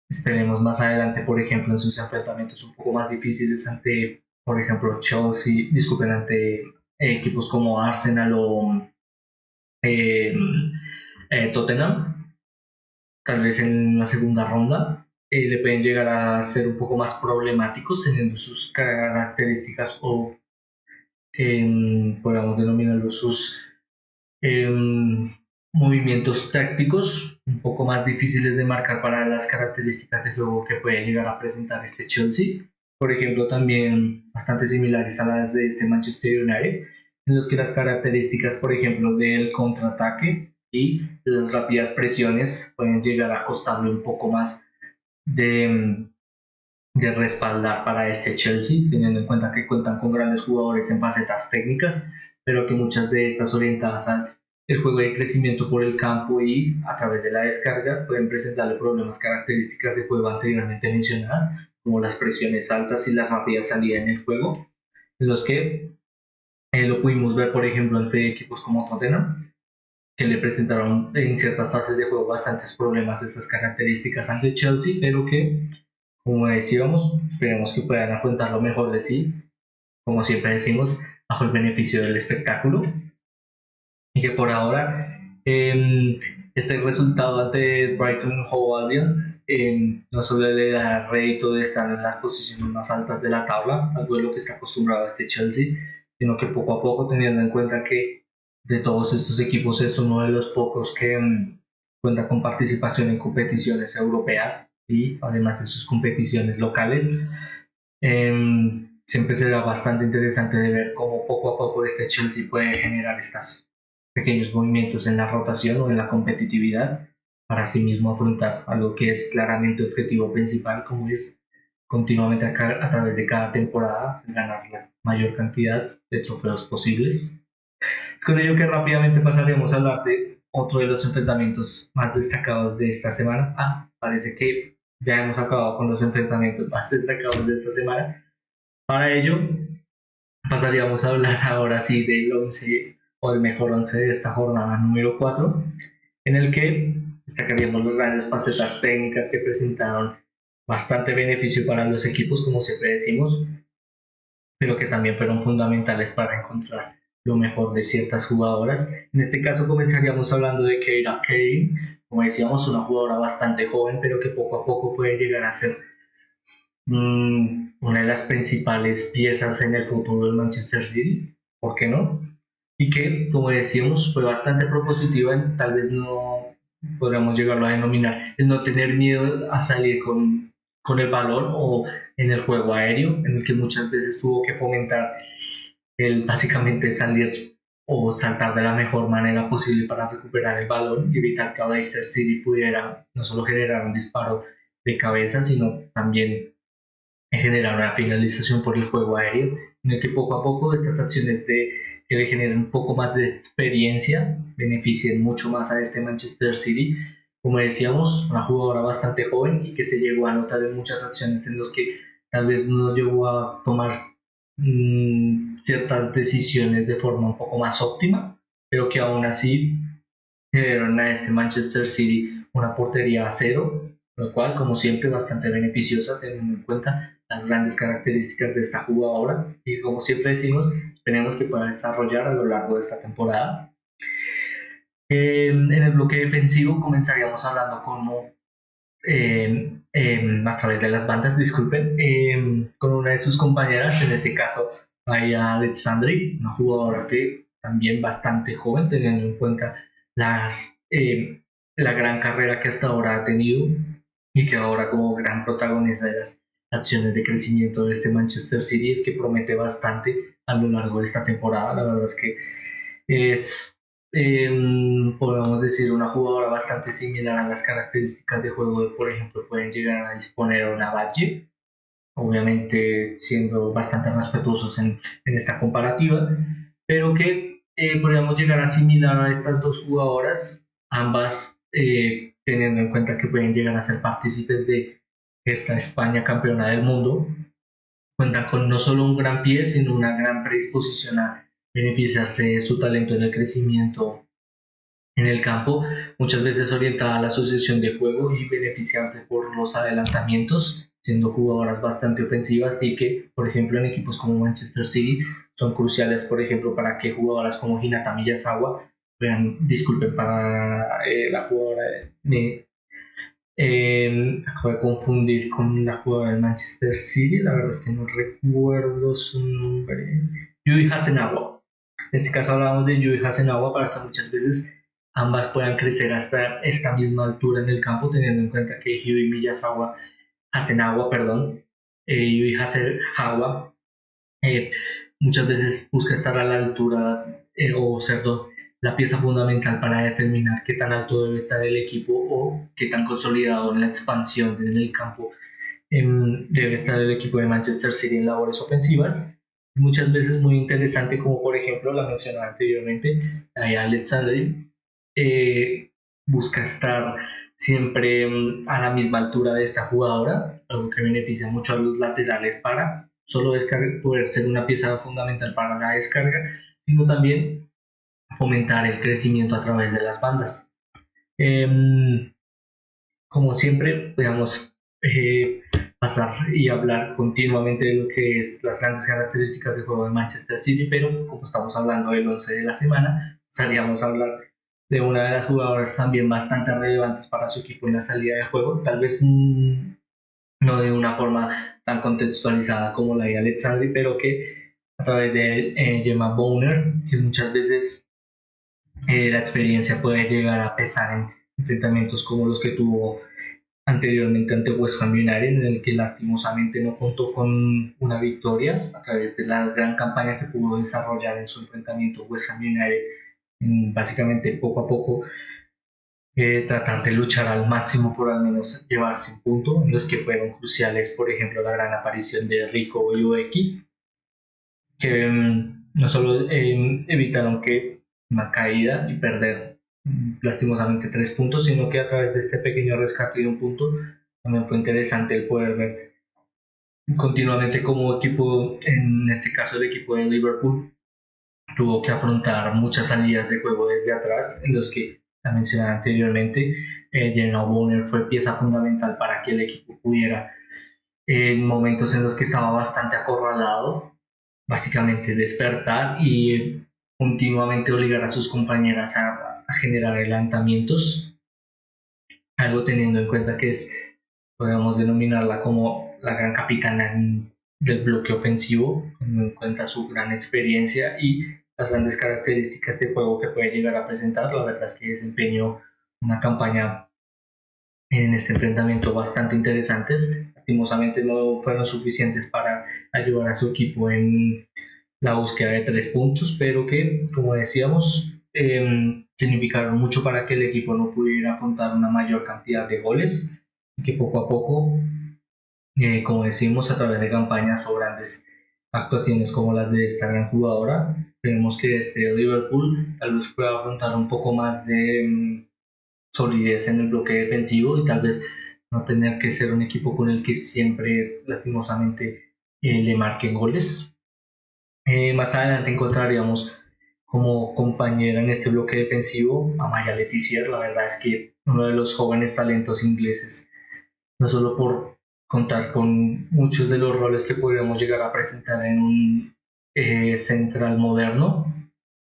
S1: Esperemos más adelante, por ejemplo, en sus enfrentamientos un poco más difíciles ante, por ejemplo, Chelsea, disculpen, ante equipos como Arsenal o eh, Tottenham, tal vez en la segunda ronda, le pueden llegar a ser un poco más problemáticos teniendo sus características o, podríamos denominarlo, sus eh, movimientos tácticos un poco más difíciles de marcar para las características de juego que puede llegar a presentar este Chelsea. Por ejemplo, también bastante similares a las de este Manchester United, en los que las características, por ejemplo, del contraataque y las rápidas presiones pueden llegar a costarle un poco más de, de respaldar para este Chelsea, teniendo en cuenta que cuentan con grandes jugadores en facetas técnicas, pero que muchas de estas orientadas al el juego de crecimiento por el campo y a través de la descarga pueden presentarle problemas características de juego anteriormente mencionadas, como las presiones altas y la rápida salida en el juego, en los que lo pudimos ver, por ejemplo, ante equipos como Tottenham, que le presentaron en ciertas fases de juego bastantes problemas estas características ante Chelsea, pero que como decíamos, esperemos que puedan afrontar lo mejor de sí, como siempre decimos, bajo el beneficio del espectáculo. Y que por ahora este resultado ante Brighton Hove Albion no solo le da rédito de estar en las posiciones más altas de la tabla, algo de lo que está acostumbrado este Chelsea, sino que poco a poco, teniendo en cuenta que de todos estos equipos es uno de los pocos que cuenta con participación en competiciones europeas y además de sus competiciones locales. Siempre será bastante interesante de ver cómo poco a poco este Chelsea puede generar estos pequeños movimientos en la rotación o en la competitividad para sí mismo afrontar algo que es claramente objetivo principal, como es continuamente a través de cada temporada ganar la mayor cantidad de trofeos posibles. Es con ello que rápidamente pasaremos a hablar de otro de los enfrentamientos más destacados de esta semana. Parece que ya hemos acabado con los enfrentamientos más destacados de esta semana. Para ello, pasaríamos a hablar ahora sí del 11 o el mejor 11 de esta jornada número 4, en el que destacaríamos las grandes facetas técnicas que presentaron bastante beneficio para los equipos, como siempre decimos, pero que también fueron fundamentales para encontrar lo mejor de ciertas jugadoras. En este caso comenzaríamos hablando de Keira Kane, como decíamos, una jugadora bastante joven, pero que poco a poco puede llegar a ser una de las principales piezas en el futuro del Manchester City, ¿por qué no? Y que, como decíamos, fue bastante propositiva en, tal vez no podríamos llegarlo a denominar, el no tener miedo a salir con el balón o en el juego aéreo, en el que muchas veces tuvo que fomentar el básicamente salir o saltar de la mejor manera posible para recuperar el balón y evitar que Leicester City pudiera no solo generar un disparo de cabeza, sino también generar una finalización por el juego aéreo, en el que poco a poco estas acciones que le generen un poco más de experiencia beneficien mucho más a este Manchester City. Como decíamos, una jugadora bastante joven y que se llegó a notar en muchas acciones en las que tal vez no llegó a tomar ciertas decisiones de forma un poco más óptima, pero que aún así dieron a este Manchester City una portería a cero, lo cual, como siempre, bastante beneficiosa teniendo en cuenta las grandes características de esta jugadora y, como siempre decimos, esperemos que pueda desarrollar a lo largo de esta temporada. En el bloque defensivo comenzaríamos hablando como a través de las bandas, disculpen, con una de sus compañeras, en este caso Aya Alexandri, una jugadora que también bastante joven, teniendo en cuenta la gran carrera que hasta ahora ha tenido y que ahora como gran protagonista de las acciones de crecimiento de este Manchester City es que promete bastante a lo largo de esta temporada. La verdad es que es, podemos decir, una jugadora bastante similar a las características de juego de, por ejemplo, pueden llegar a disponer de una Badge, obviamente siendo bastante respetuosos en esta comparativa, pero que podríamos llegar a asimilar a estas dos jugadoras, ambas teniendo en cuenta que pueden llegar a ser partícipes de esta España campeona del mundo. Cuentan con no solo un gran pie, sino una gran predisposición a beneficiarse de su talento en el crecimiento en el campo, muchas veces orientada a la asociación de juego y beneficiarse por los adelantamientos, siendo jugadoras bastante ofensivas y que, por ejemplo, en equipos como Manchester City son cruciales, por ejemplo, para que jugadoras como Hinata Miyazawa, disculpen, para la jugadora, me acabo de confundir con la jugadora del Manchester City, la verdad es que no recuerdo su nombre, Yui Hasenawa. En este caso hablamos de Yui Hasenawa para que muchas veces ambas puedan crecer hasta esta misma altura en el campo, teniendo en cuenta que Yui Miyazawa, Hasenawa, perdón, Yui Hasenawa muchas veces busca estar a la altura o ser la pieza fundamental para determinar qué tan alto debe estar el equipo o qué tan consolidado en la expansión en el campo debe estar el equipo de Manchester City en labores ofensivas. Muchas veces muy interesante, como por ejemplo la mencionaba anteriormente, Alexander busca estar siempre a la misma altura de esta jugadora, algo que beneficia mucho a los laterales para solo poder ser una pieza fundamental para la descarga, sino también fomentar el crecimiento a través de las bandas. Como siempre, podemos pasar y hablar continuamente de lo que es las grandes características del juego de Manchester City, pero como estamos hablando del 11 de la semana, pasaríamos a hablar de una de las jugadoras también bastante relevantes para su equipo en la salida de juego, tal vez no de una forma tan contextualizada como la de Alexandri, pero que a través de Gemma Bowner, que muchas veces la experiencia puede llegar a pesar en enfrentamientos como los que tuvo anteriormente ante West Ham United, en el que lastimosamente no contó con una victoria a través de la gran campaña que pudo desarrollar en su enfrentamiento West Ham United, básicamente poco a poco tratar de luchar al máximo por al menos llevarse un punto, en los que fueron cruciales, por ejemplo, la gran aparición de Rico Ueki, que No solo evitaron que una caída y perder lastimosamente 3 puntos, sino que a través de este pequeño rescate de un punto también fue interesante el poder ver continuamente como equipo, en este caso el equipo de Liverpool, tuvo que afrontar muchas salidas de juego desde atrás, en los que, la mencioné anteriormente, Geno Bonner fue pieza fundamental para que el equipo pudiera, en momentos en los que estaba bastante acorralado, básicamente despertar y continuamente obligar a sus compañeras a generar adelantamientos, algo teniendo en cuenta que es, podemos denominarla como la gran capitana del bloque ofensivo, teniendo en cuenta su gran experiencia y las grandes características de juego que puede llegar a presentar. La verdad es que desempeñó una campaña en este enfrentamiento bastante interesantes. Lastimosamente no fueron suficientes para ayudar a su equipo en la búsqueda de 3 puntos, pero que, como decíamos, significaron mucho para que el equipo no pudiera apuntar una mayor cantidad de goles y que poco a poco, como decimos, a través de campañas o grandes actuaciones como las de esta gran jugadora, tenemos que este Liverpool tal vez pueda afrontar un poco más de solidez en el bloque defensivo y tal vez no tener que ser un equipo con el que siempre lastimosamente le marquen goles. Más adelante encontraríamos como compañera en este bloque defensivo a Maya Letizier. La verdad es que uno de los jóvenes talentos ingleses, no solo por contar con muchos de los roles que podríamos llegar a presentar en un central moderno,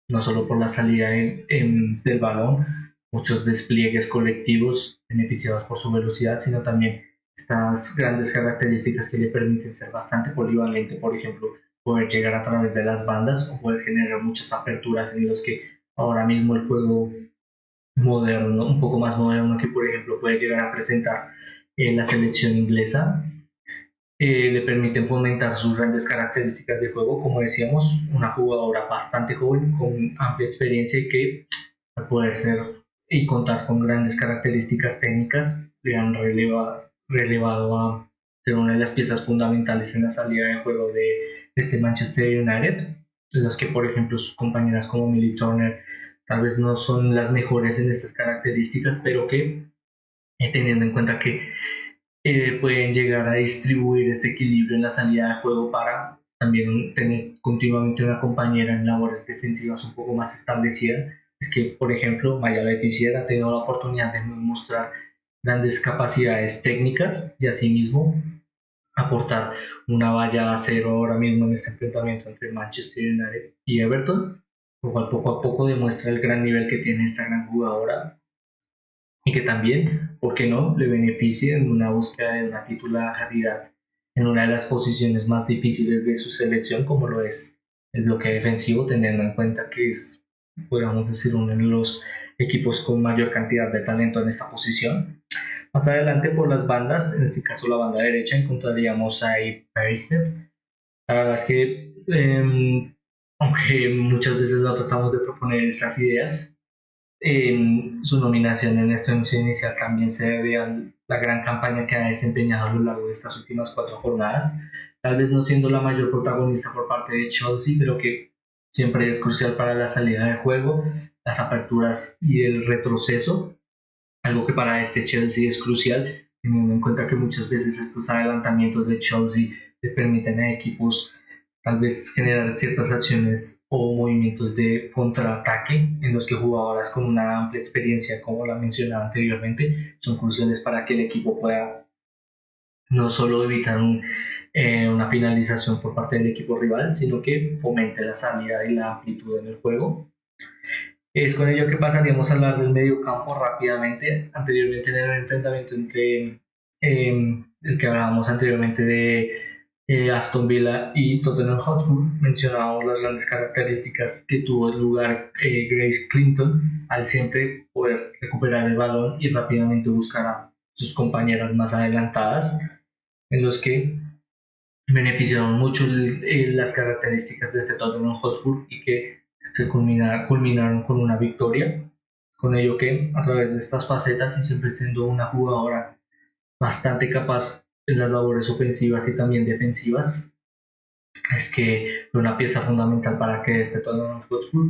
S1: no solo por la salida del balón, muchos despliegues colectivos beneficiados por su velocidad, sino también estas grandes características que le permiten ser bastante polivalente, por ejemplo, poder llegar a través de las bandas o poder generar muchas aperturas en los que ahora mismo el juego moderno, un poco más moderno que por ejemplo puede llegar a presentar la selección inglesa, le permiten fomentar sus grandes características de juego, como decíamos, una jugadora bastante joven con amplia experiencia y que al poder ser y contar con grandes características técnicas le han relevado a ser una de las piezas fundamentales en la salida de juego de este Manchester United, de los que por ejemplo sus compañeras como Millie Turner tal vez no son las mejores en estas características, pero que teniendo en cuenta que pueden llegar a distribuir este equilibrio en la salida de juego para también tener continuamente una compañera en labores defensivas un poco más establecida. Es que, por ejemplo, Maya Letizier ha tenido la oportunidad de mostrar grandes capacidades técnicas y asimismo aportar una valla a cero ahora mismo en este enfrentamiento entre Manchester United y Everton, lo cual poco a poco demuestra el gran nivel que tiene esta gran jugadora y que también, ¿por qué no?, le beneficie en una búsqueda de una titularidad en una de las posiciones más difíciles de su selección, como lo es el bloque defensivo, teniendo en cuenta que es, podríamos decir, uno de los equipos con mayor cantidad de talento en esta posición. Más adelante por las bandas, en este caso la banda derecha, encontraríamos a Perisnet. La verdad es que, aunque muchas veces no tratamos de proponer estas ideas, su nominación en esta emisión inicial también se debe a la gran campaña que ha desempeñado a lo largo de estas últimas 4 jornadas, tal vez no siendo la mayor protagonista por parte de Chelsea, pero que siempre es crucial para la salida de juego, las aperturas y el retroceso, algo que para este Chelsea es crucial, teniendo en cuenta que muchas veces estos adelantamientos de Chelsea le permiten a equipos tal vez generar ciertas acciones o movimientos de contraataque en los que jugadoras con una amplia experiencia, como la mencionaba anteriormente, son cruciales para que el equipo pueda no solo evitar una finalización por parte del equipo rival, sino que fomente la salida y la amplitud en el juego. Es con ello que pasaríamos a hablar del medio campo rápidamente. Anteriormente en el enfrentamiento entre el que hablábamos anteriormente de Aston Villa y Tottenham Hotspur, mencionábamos las grandes características que tuvo el lugar Grace Clinton al siempre poder recuperar el balón y rápidamente buscar a sus compañeras más adelantadas, en los que beneficiaron mucho las características de este Tottenham Hotspur y que culminaron con una victoria. Con ello que a través de estas facetas y siempre siendo una jugadora bastante capaz en las labores ofensivas y también defensivas, es que fue una pieza fundamental para que este Tottenham Hotspur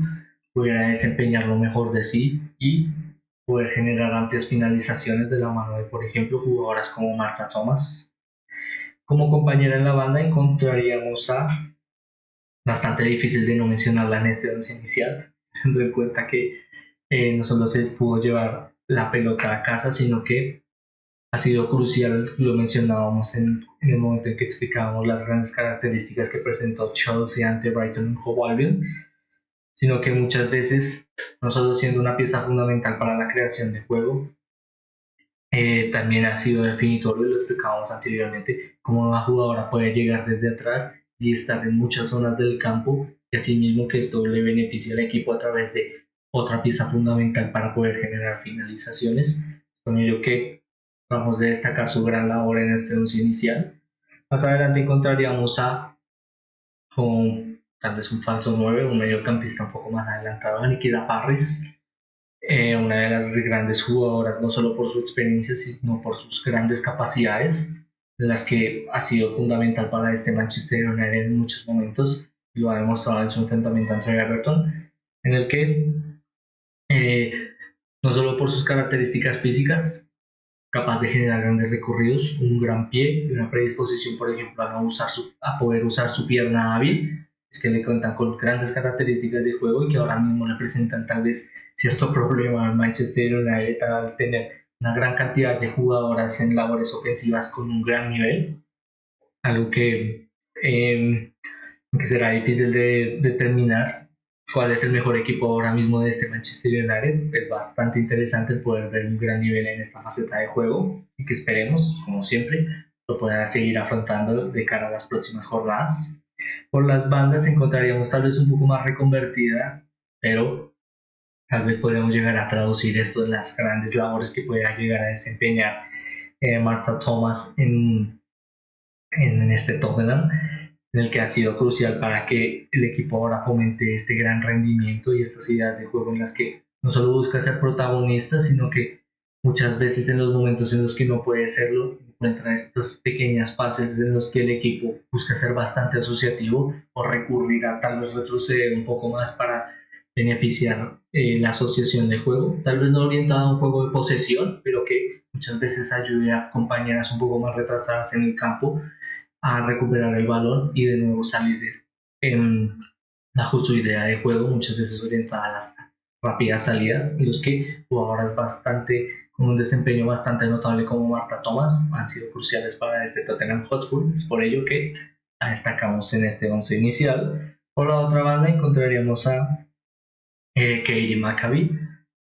S1: pudiera desempeñar lo mejor de sí y poder generar amplias finalizaciones de la mano de, por ejemplo, jugadoras como Marta Thomas. Como compañera en la banda encontraríamos a, bastante difícil de no mencionarla en este once inicial, teniendo en cuenta que no solo se pudo llevar la pelota a casa, sino que ha sido crucial, lo mencionábamos en el momento en que explicábamos las grandes características que presentó Chelsea ante Brighton Hove Albion, sino que muchas veces, no solo siendo una pieza fundamental para la creación de juego, también ha sido definitorio, lo explicábamos anteriormente, cómo una jugadora puede llegar desde atrás y estar en muchas zonas del campo, y asimismo que esto le beneficia al equipo a través de otra pieza fundamental para poder generar finalizaciones, con ello que vamos a destacar su gran labor en este once inicial. Más adelante encontraríamos a con tal vez un falso 9, un mediocampista un poco más adelantado, a Nikita Parris, una de las grandes jugadoras, no solo por su experiencia, sino por sus grandes capacidades, en las que ha sido fundamental para este Manchester United en muchos momentos, y lo ha demostrado en su enfrentamiento ante Everton, en el que eh, no solo por sus características físicas, capaz de generar grandes recorridos, un gran pie y una predisposición, por ejemplo, a poder usar su pierna hábil, es que le cuentan con grandes características de juego y que ahora mismo le presentan tal vez cierto problema al Manchester United al tener una gran cantidad de jugadoras en labores ofensivas con un gran nivel, algo que será difícil de determinar cuál es el mejor equipo ahora mismo de este Manchester United. Es bastante interesante el poder ver un gran nivel en esta faceta de juego y que esperemos, como siempre, lo puedan seguir afrontando de cara a las próximas jornadas. Por las bandas encontraríamos tal vez un poco más reconvertida, pero tal vez podríamos llegar a traducir esto en las grandes labores que pueda llegar a desempeñar Martha Thomas en este Tottenham, en el que ha sido crucial para que el equipo ahora fomente este gran rendimiento y estas ideas de juego en las que no solo busca ser protagonista, sino que muchas veces en los momentos en los que no puede serlo, encuentra estas pequeñas fases en los que el equipo busca ser bastante asociativo o recurrir a tal vez retroceder un poco más para beneficiar la asociación de juego, tal vez no orientada a un juego de posesión, pero que muchas veces ayude a compañeras un poco más retrasadas en el campo a recuperar el balón y de nuevo salir bajo su idea de juego, muchas veces orientada a las rápidas salidas, y los que jugadoras bastante con un desempeño bastante notable como Marta Thomas han sido cruciales para este Tottenham Hotspur. Es por ello que la destacamos en este once inicial. Por la otra banda encontraríamos a Katie Maccabi.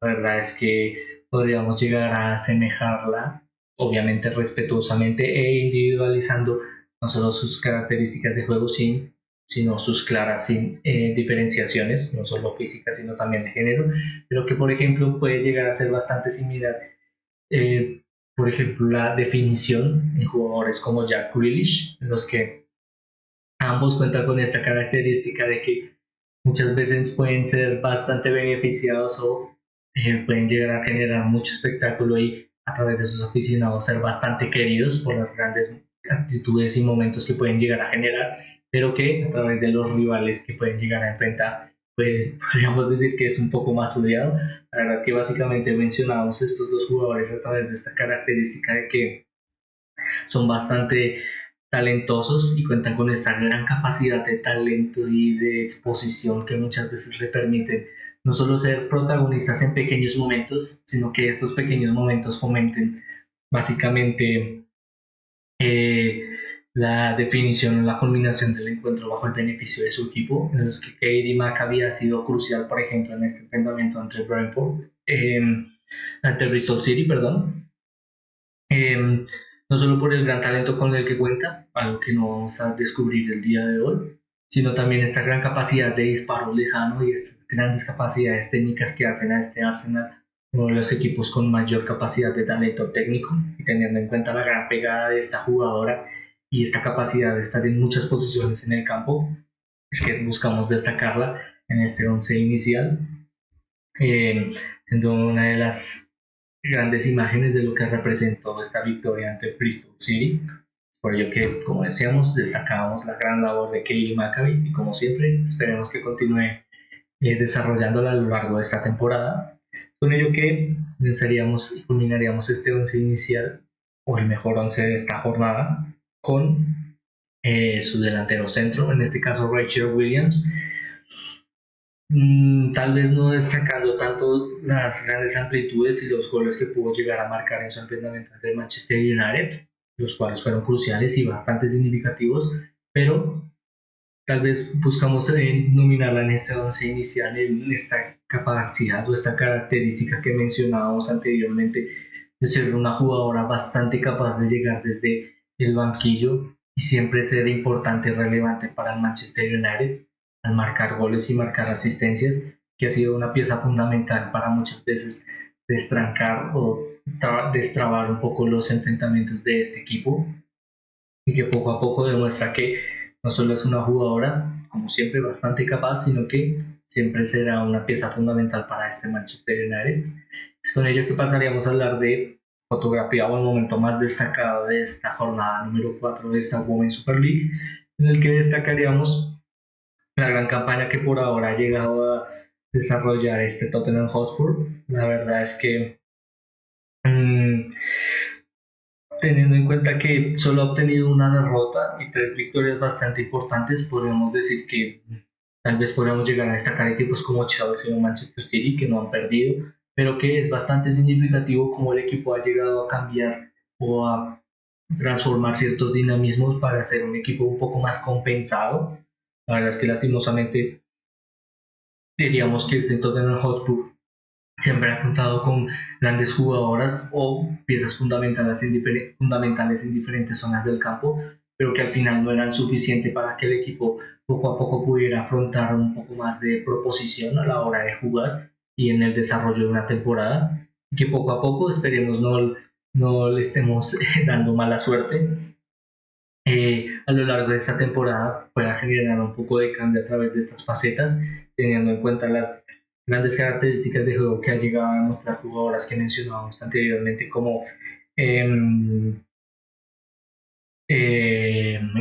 S1: La verdad es que podríamos llegar a asemejarla, obviamente respetuosamente e individualizando no solo sus características de juego, sino sus claras diferenciaciones, no solo físicas, sino también de género, pero que por ejemplo puede llegar a ser bastante similar, eh, por ejemplo, la definición en jugadores como Jack Grealish, en los que ambos cuentan con esta característica de que muchas veces pueden ser bastante beneficiados o pueden llegar a generar mucho espectáculo y a través de sus aficionados ser bastante queridos por las grandes actitudes y momentos que pueden llegar a generar, pero que a través de los rivales que pueden llegar a enfrentar, pues podríamos decir que es un poco más odiado. La verdad es que básicamente mencionamos estos dos jugadores a través de esta característica de que son bastante talentosos y cuentan con esta gran capacidad de talento y de exposición que muchas veces le permiten no solo ser protagonistas en pequeños momentos, sino que estos pequeños momentos fomenten básicamente eh, la definición, la culminación del encuentro bajo el beneficio de su equipo, en los que Katie Maccabi ha sido crucial, por ejemplo, en este enfrentamiento entre Brentford, ante Bristol City, perdón, eh, no solo por el gran talento con el que cuenta, algo que no vamos a descubrir el día de hoy, sino también esta gran capacidad de disparo lejano y estas grandes capacidades técnicas que hacen a este Arsenal uno de los equipos con mayor capacidad de talento técnico, y teniendo en cuenta la gran pegada de esta jugadora y esta capacidad de estar en muchas posiciones en el campo, es que buscamos destacarla en este once inicial, siendo una de las grandes imágenes de lo que representó esta victoria ante Bristol City. Por ello que, como decíamos, destacamos la gran labor de Kelly Maccabi y como siempre, esperemos que continúe desarrollándola a lo largo de esta temporada. Con ello que comenzaríamos y culminaríamos este once inicial, o el mejor once de esta jornada, con su delantero centro, en este caso Rachel Williams. Tal vez no destacando tanto las grandes amplitudes y los goles que pudo llegar a marcar en su enfrentamiento ante el Manchester United, los cuales fueron cruciales y bastante significativos, pero tal vez buscamos nominarla en este once inicial en esta capacidad o esta característica que mencionábamos anteriormente de ser una jugadora bastante capaz de llegar desde el banquillo y siempre ser importante y relevante para el Manchester United al marcar goles y marcar asistencias, que ha sido una pieza fundamental para muchas veces destrancar o destrabar un poco los enfrentamientos de este equipo y que poco a poco demuestra que no solo es una jugadora, como siempre, bastante capaz, sino que siempre será una pieza fundamental para este Manchester United. Es con ello que pasaríamos a hablar de fotografía o el momento más destacado de esta jornada número 4 de esta Women's Super League, en el que destacaríamos la gran campaña que por ahora ha llegado a desarrollar este Tottenham Hotspur. La verdad es que mmm, teniendo en cuenta que solo ha obtenido una derrota y 3 victorias bastante importantes, podríamos decir que tal vez podríamos llegar a destacar equipos como Chelsea o Manchester City que no han perdido, pero que es bastante significativo cómo el equipo ha llegado a cambiar o a transformar ciertos dinamismos para ser un equipo un poco más compensado. La verdad es que lastimosamente diríamos que este Tottenham Hotspur siempre ha contado con grandes jugadoras o piezas fundamentales en diferentes zonas del campo, pero que al final no eran suficientes para que el equipo poco a poco pudiera afrontar un poco más de proposición a la hora de jugar y en el desarrollo de una temporada, y que poco a poco esperemos no le estemos dando mala suerte a lo largo de esta temporada pueda generar un poco de cambio a través de estas facetas, teniendo en cuenta las grandes características de juego que ha llegado a mostrar jugadoras que mencionábamos anteriormente, como eh,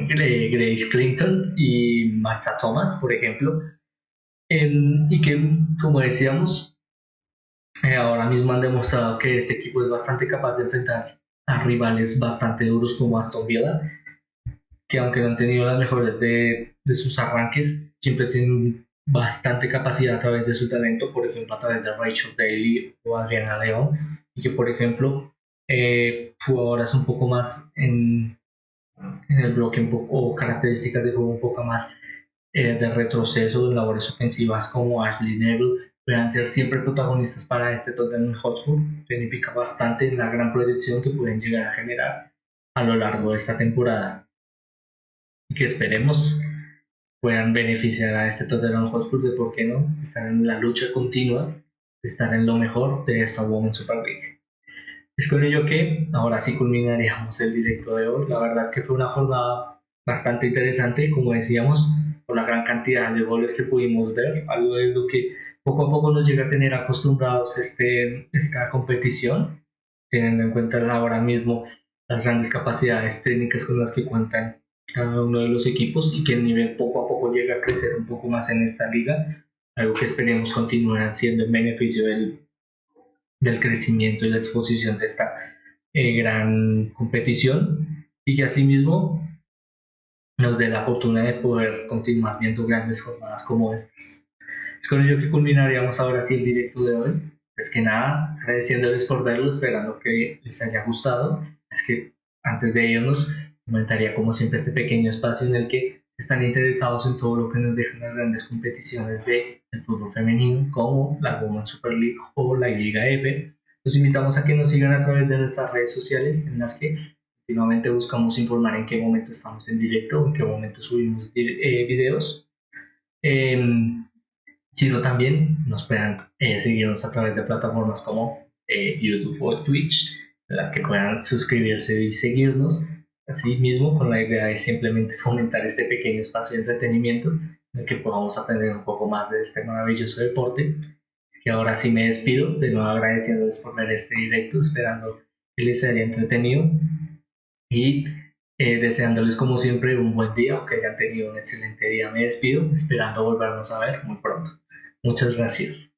S1: Grace Clinton y Martha Thomas, por ejemplo, y que, como decíamos, ahora mismo han demostrado que este equipo es bastante capaz de enfrentar a rivales bastante duros como Aston Villa, que aunque no han tenido las mejores de sus arranques, siempre tienen bastante capacidad a través de su talento, por ejemplo a través de Rachel Daly o Adriana León, y que por ejemplo jugadoras un poco más en el bloque o características de juego un poco más de retroceso en labores ofensivas como Ashley Neville puedan ser siempre protagonistas para este Tottenham Hotspur, significa bastante la gran proyección que pueden llegar a generar a lo largo de esta temporada y que esperemos puedan beneficiar a este Tottenham Hotspur de, por qué no, estar en la lucha continua, de estar en lo mejor de esta Women's Super League. Es con ello que ahora sí culminaríamos el directo de hoy. La verdad es que fue una jornada bastante interesante, como decíamos, por la gran cantidad de goles que pudimos ver, algo de lo que poco a poco nos llega a tener acostumbrados esta competición, teniendo en cuenta ahora mismo las grandes capacidades técnicas con las que cuentan cada uno de los equipos y que el nivel poco a poco llega a crecer un poco más en esta liga, algo que esperemos continuar haciendo en beneficio del crecimiento y la exposición de esta gran competición y que asimismo nos dé la fortuna de poder continuar viendo grandes jornadas como estas. Es con ello que culminaríamos ahora sí el directo de hoy. Es que nada, agradeciéndoles por verlo, esperando que les haya gustado. Es que antes de irnos, comentaría como siempre este pequeño espacio en el que están interesados en todo lo que nos dejan las grandes competiciones del fútbol femenino, como la Women's Super League o la Liga F. Los invitamos a que nos sigan a través de nuestras redes sociales, en las que continuamente buscamos informar en qué momento estamos en directo, en qué momento subimos videos. Eh, sino también nos puedan seguirnos a través de plataformas como YouTube o Twitch, en las que puedan suscribirse y seguirnos. Asimismo, con la idea de simplemente fomentar este pequeño espacio de entretenimiento en el que podamos aprender un poco más de este maravilloso deporte. Es que ahora sí me despido, de nuevo agradeciéndoles por ver este directo, esperando que les haya entretenido y Deseándoles como siempre un buen día o que hayan tenido un excelente día. Me despido, esperando volvernos a ver muy pronto. Muchas gracias.